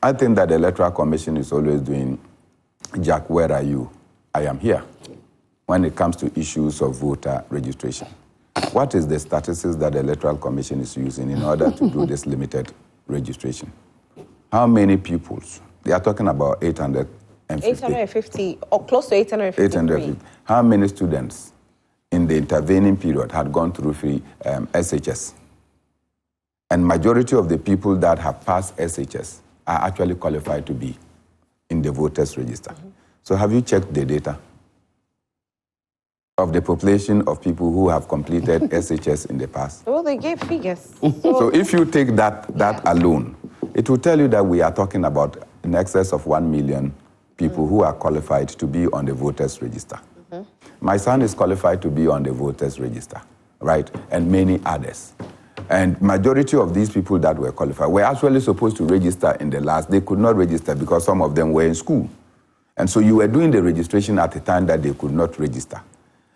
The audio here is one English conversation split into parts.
I think that the Electoral Commission is always doing, Jack, where are you? I am here. When it comes to issues of voter registration. What is the statistics that the Electoral Commission is using in order to do this limited registration? How many pupils? They are talking about 850. 850, or close to 850. 850. How many students in the intervening period had gone through free SHS? And majority of the people that have passed SHS are actually qualified to be in the voters register. Mm-hmm. So have you checked the data of the population of people who have completed SHS in the past? Well, they gave figures. So if you take that alone, it will tell you that we are talking about in excess of 1 million people who are qualified to be on the voters register. Mm-hmm. My son is qualified to be on the voters register, right? And many others. And majority of these people that were qualified were actually supposed to register in the last. They could not register because some of them were in school. And so you were doing the registration at a time that they could not register.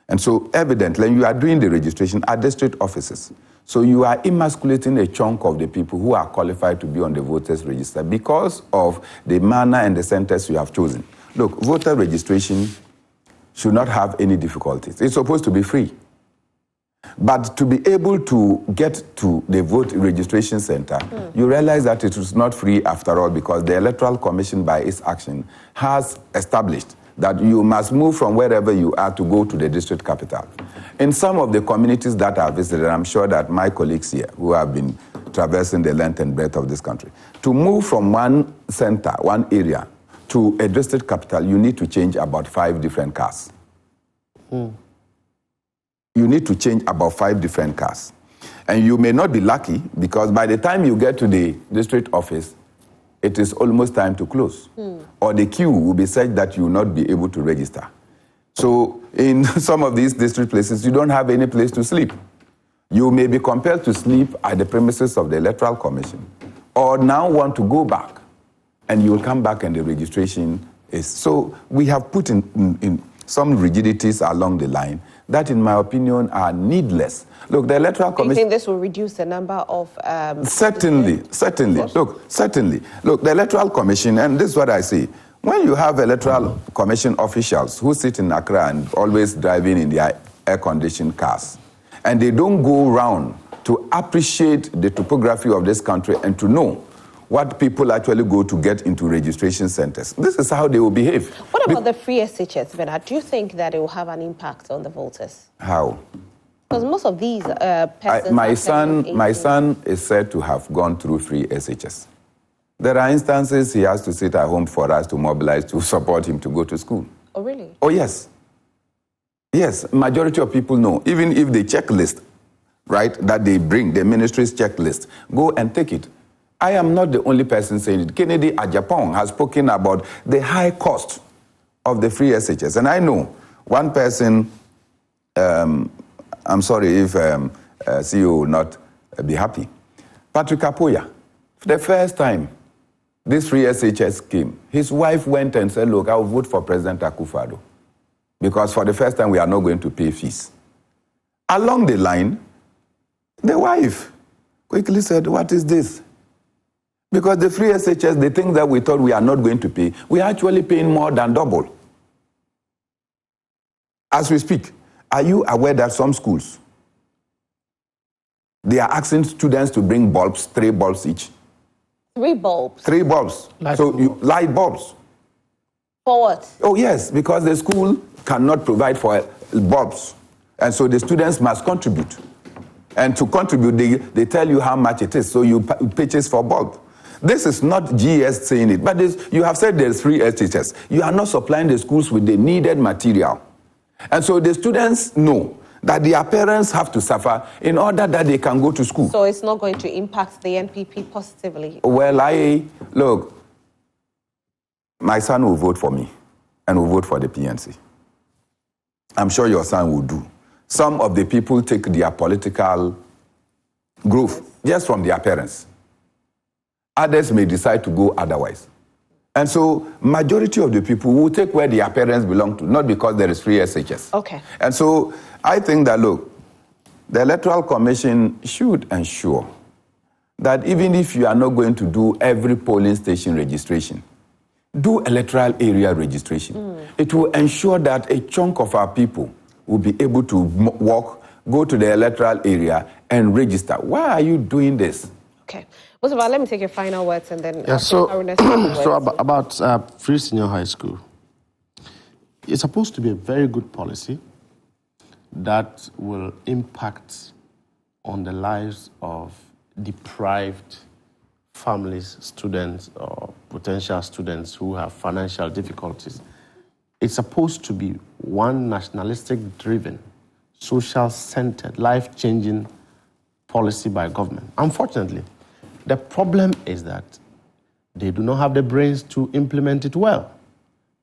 And so evidently you are doing the registration at district offices. So you are emasculating a chunk of the people who are qualified to be on the voters register because of the manner and the centers you have chosen. Look, voter registration should not have any difficulties. It's supposed to be free. But to be able to get to the vote registration center, you realize that it is not free after all because the Electoral Commission, by its action, has established that you must move from wherever you are to go to the district capital. In some of the communities that I visited, I'm sure that my colleagues here who have been traversing the length and breadth of this country, to move from one center, one area, to a district capital, you need to change about 5 different cars. You need to change about 5 different cars. And you may not be lucky because by the time you get to the district office, it is almost time to close. Or the queue will be such that you will not be able to register. So in some of these district places, you don't have any place to sleep. You may be compelled to sleep at the premises of the Electoral Commission, or now want to go back, and you will come back and the registration is. So we have put in some rigidities along the line that, in my opinion, are needless. Look, the Electoral Commission... Do you think this will reduce the number of... Certainly. Look, the Electoral Commission, and this is what I say, when you have Electoral Commission officials who sit in Accra and always driving in their air-conditioned cars, and they don't go around to appreciate the topography of this country and to know what people actually go to get into registration centers. This is how they will behave. What about the free SHS, Bernard? Do you think that it will have an impact on the voters? How? Because most of these persons... My son is said to have gone through free SHS. There are instances he has to sit at home for us to mobilize to support him to go to school. Oh, really? Oh, yes. Yes, majority of people know. Even if the checklist, right, that they bring, the ministry's checklist, go and take it. I am not the only person saying it. Kennedy Ajapong has spoken about the high cost of the free SHS. And I know one person, I'm sorry if CEO will not be happy. Patrick Apoya, for the first time, this free SHS came. His wife went and said, look, I will vote for President Akufo-Addo because for the first time, we are not going to pay fees. Along the line, the wife quickly said, what is this? Because the free SHS, the things that we thought we are not going to pay, we are actually paying more than double. As we speak, are you aware that some schools, they are asking students to bring bulbs, 3 bulbs each? 3 bulbs? 3 bulbs. Light bulbs. For what? Oh, yes, because the school cannot provide for bulbs. And so the students must contribute. And to contribute, they tell you how much it is, so you purchase for bulb. This is not GS saying it, but you have said there's free SHS. You are not supplying the schools with the needed material. And so the students know that their parents have to suffer in order that they can go to school. So it's not going to impact the NPP positively? Well, look, my son will vote for me and will vote for the PNC. I'm sure your son will do. Some of the people take their political growth just from their parents. Others may decide to go otherwise. And so majority of the people will take where their parents belong to, not because there is free SHS. Okay. And so I think that, look, the Electoral Commission should ensure that even if you are not going to do every polling station registration, do electoral area registration. It will ensure that a chunk of our people will be able to walk, go to the electoral area and register. Why are you doing this? Okay. Mustafa, let me take your final words and then so about free senior high school. It's supposed to be a very good policy that will impact on the lives of deprived families, students, or potential students who have financial difficulties. It's supposed to be one nationalistic-driven, social-centered, life-changing policy by government. Unfortunately, the problem is that they do not have the brains to implement it well.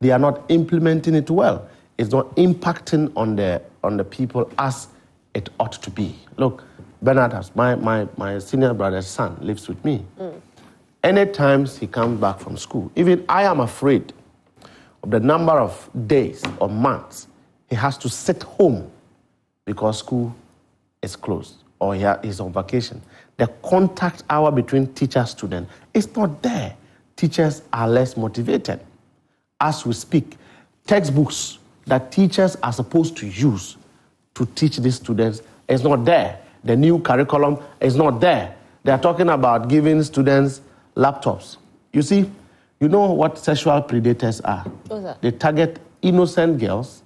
They are not implementing it well. It's not impacting on the people as it ought to be. Look, Bernard, my senior brother's son, lives with me. Anytime he comes back from school, even I am afraid of the number of days or months he has to sit home because school is closed or he's on vacation. The contact hour between teacher and student is not there. Teachers are less motivated. As we speak, textbooks that teachers are supposed to use to teach these students is not there. The new curriculum is not there. They are talking about giving students laptops. You see, you know what sexual predators are? What's that? They target innocent girls,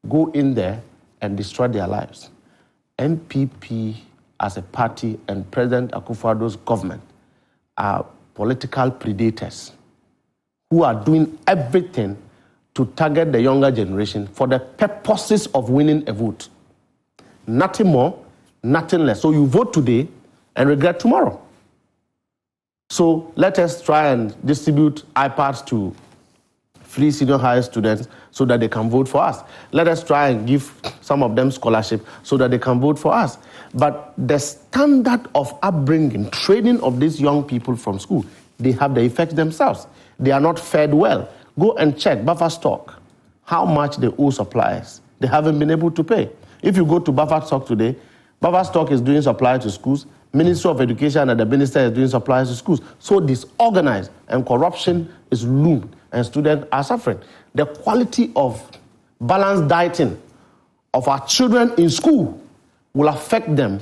go in there and destroy their lives. NPP as a party and President Akufo-Addo's government are political predators who are doing everything to target the younger generation for the purposes of winning a vote. Nothing more, nothing less. So you vote today and regret tomorrow. So let us try and distribute iPads to free senior high students so that they can vote for us. Let us try and give some of them scholarship so that they can vote for us. But the standard of upbringing, training of these young people from school, they have the effect themselves. They are not fed well. Go and check buffer stock, how much they owe suppliers. They haven't been able to pay. If you go to buffer stock today, buffer stock is doing supply to schools. Ministry of Education and the minister is doing supplies to schools. So disorganized and corruption is loomed and students are suffering. The quality of balanced dieting of our children in school will affect them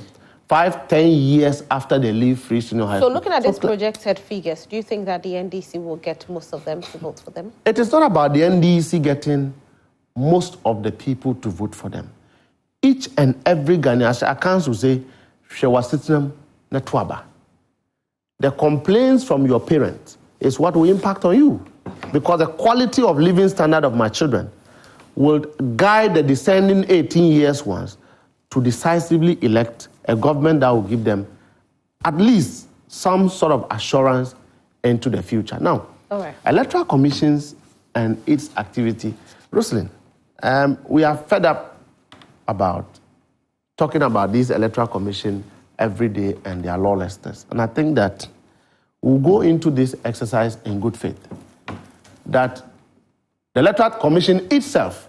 5-10 years after they leave free senior high school. So looking at these projected figures, do you think that the NDC will get most of them to vote for them? It is not about the NDC getting most of the people to vote for them. Each and every Ghanaian, accounts will say, the complaints from your parents is what will impact on you, because the quality of living standard of my children will guide the descending 18 years ones to decisively elect a government that will give them at least some sort of assurance into the future. Now, electoral commissions and its activity, Rosalind, we are fed up about talking about this electoral commission every day and their lawlessness. And I think that we'll go into this exercise in good faith. That the Electoral Commission itself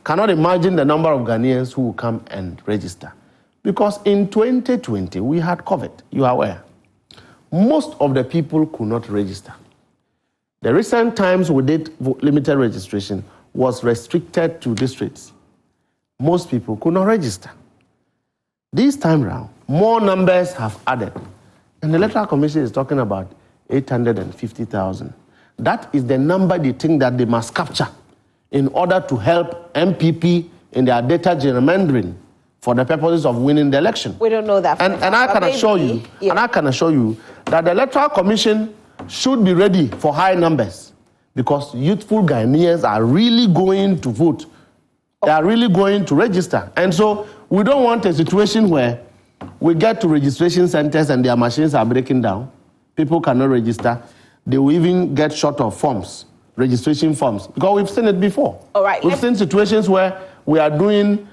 cannot imagine the number of Ghanaians who will come and register. Because in 2020, we had COVID, you are aware. Most of the people could not register. The recent times we did limited registration was restricted to districts. Most people could not register. This time round, more numbers have added. And the Electoral Commission is talking about 850,000. That is the number they think that they must capture in order to help MPP in their data gerrymandering for the purposes of winning the election. We don't know that. And I can assure you, and I can assure you that the Electoral Commission should be ready for high numbers, because youthful Ghanaians are really going to vote. They are really going to register. And so we don't want a situation where we get to registration centers and their machines are breaking down. People cannot register. They will even get short of forms, registration forms, because we've seen it before. All right. We've seen situations where we are doing